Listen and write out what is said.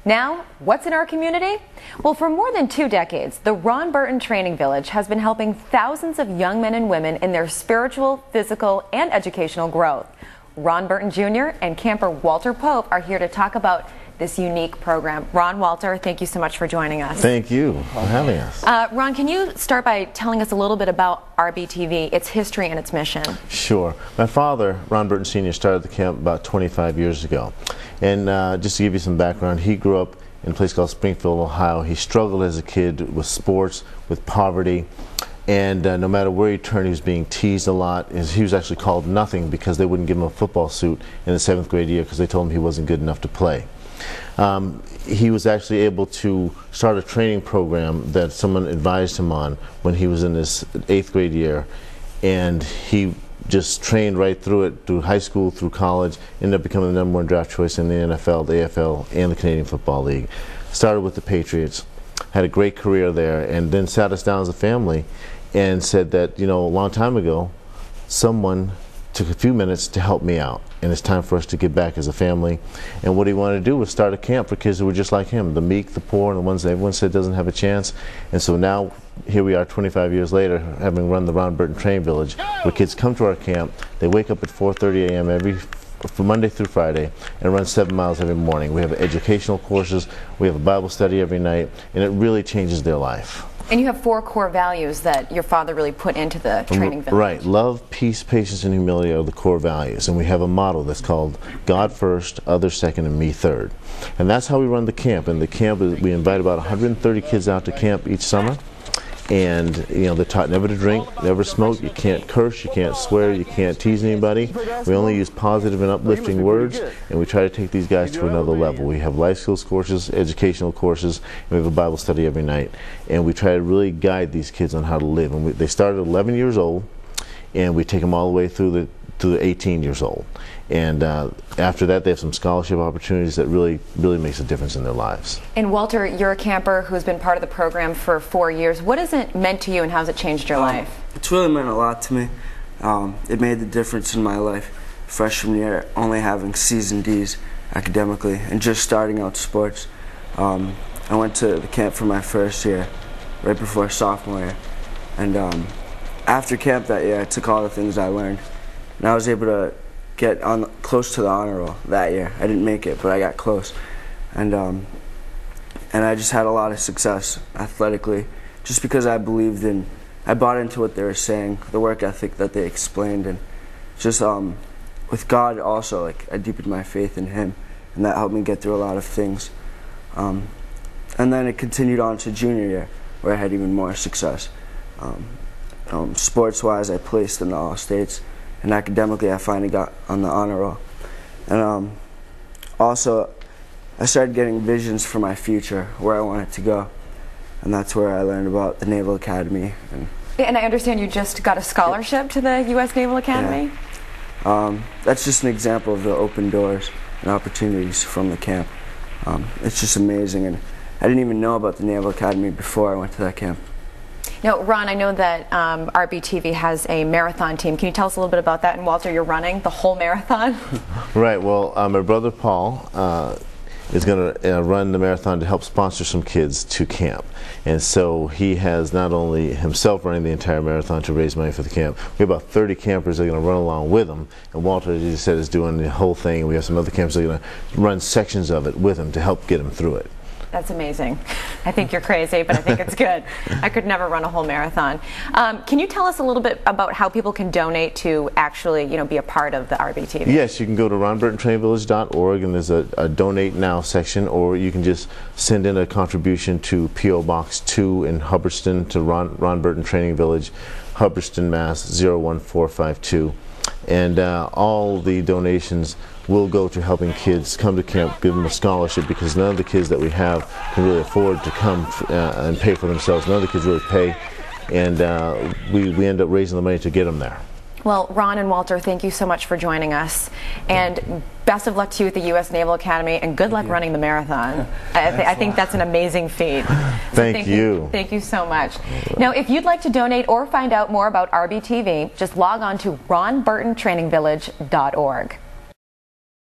Now, what's in our community? Well, for more than 2 decades, the Ron Burton Training Village has been helping thousands of young men and women in their spiritual, physical, and educational growth. Ron Burton Jr. and camper Walter Pope are here to talk about this unique program. Ron, Walter, thank you so much for joining us. Thank you for having us. Ron, can you start by telling us a little bit about RBTV, its history and its mission? Sure. My father, Ron Burton Sr., started the camp about 25 years ago. And just to give you some background, he grew up in a place called Springfield, Ohio. He struggled as a kid with sports, with poverty, and no matter where he turned, he was being teased a lot. He was actually called nothing because they wouldn't give him a football suit in the 7th grade year because they told him he wasn't good enough to play. He was actually able to start a training program that someone advised him on when he was in his 8th grade year, and he just trained right through it, through high school, through college, ended up becoming the #1 draft choice in the NFL, the AFL, and the Canadian Football League. Started with the Patriots, had a great career there, and then sat us down as a family and said that, you know, a long time ago, someone took a few minutes to help me out, and it's time for us to give back as a family. And what he wanted to do was start a camp for kids who were just like him, the meek, the poor, and the ones that everyone said doesn't have a chance. And so now, here we are 25 years later, having run the Ron Burton Training Village, where kids come to our camp, they wake up at 4:30 a.m. from Monday through Friday and run 7 miles every morning. We have educational courses, we have a Bible study every night, and it really changes their life. And you have 4 core values that your father really put into the training village. Right. Love, peace, patience, and humility are the core values. And we have a motto that's called God first, others second, and me third. And that's how we run the camp. And the camp, we invite about 130 kids out to camp each summer. And, you know, they're taught never to drink, never smoke, you can't curse, you can't swear, you can't tease anybody. We only use positive and uplifting words, and we try to take these guys to another level. We have life skills courses, educational courses, and we have a Bible study every night. And we try to really guide these kids on how to live. And they start at 11 years old, and we take them all the way through to 18 years old. And after that, they have some scholarship opportunities that really makes a difference in their lives. And Walter, you're a camper who's been part of the program for 4 years. What has it meant to you, and how has it changed your life? It's really meant a lot to me. It made the difference in my life. Freshman year, only having C's and D's academically, and just starting out sports. I went to the camp for my first year, right before sophomore year. And after camp that year, I took all the things I learned, and I was able to get close to the honor roll that year. I didn't make it, but I got close, and I just had a lot of success athletically, just because I bought into what they were saying, the work ethic that they explained, and just with God also, like, I deepened my faith in Him, and that helped me get through a lot of things. And then it continued on to junior year, where I had even more success. Sports-wise, I placed in the All-States. And academically, I finally got on the honor roll. And also, I started getting visions for my future, where I wanted to go. And that's where I learned about the Naval Academy. And I understand you just got a scholarship to the U.S. Naval Academy? Yeah. That's just an example of the open doors and opportunities from the camp. It's just amazing. And I didn't even know about the Naval Academy before I went to that camp. Now, Ron, I know that RBTV has a marathon team. Can you tell us a little bit about that? And Walter, you're running the whole marathon? Right. Well, my brother Paul is going to run the marathon to help sponsor some kids to camp. And so he has not only himself running the entire marathon to raise money for the camp, we have about 30 campers that are going to run along with him. And Walter, as you said, is doing the whole thing. We have some other campers that are going to run sections of it with him to help get him through it. That's amazing. I think you're crazy, but I think it's good. I could never run a whole marathon. Can you tell us a little bit about how people can donate to actually, you know, be a part of the RBTV? Yes, you can go to ronburtontrainingvillage.org, and there's a Donate Now section, or you can just send in a contribution to P.O. Box 2 in Hubbardston to Ron Burton Training Village, Hubbardston, Mass. 01452. And all the donations will go to helping kids come to camp, give them a scholarship, because none of the kids that we have can really afford to come and pay for themselves. None of the kids really pay, and we end up raising the money to get them there. Well, Ron and Walter, thank you so much for joining us, and best of luck to you at the U.S. Naval Academy, and good luck running the marathon. I think that's an amazing feat. Thank you. Thank you so much. Now, if you'd like to donate or find out more about RBTV, just log on to ronburtontrainingvillage.org.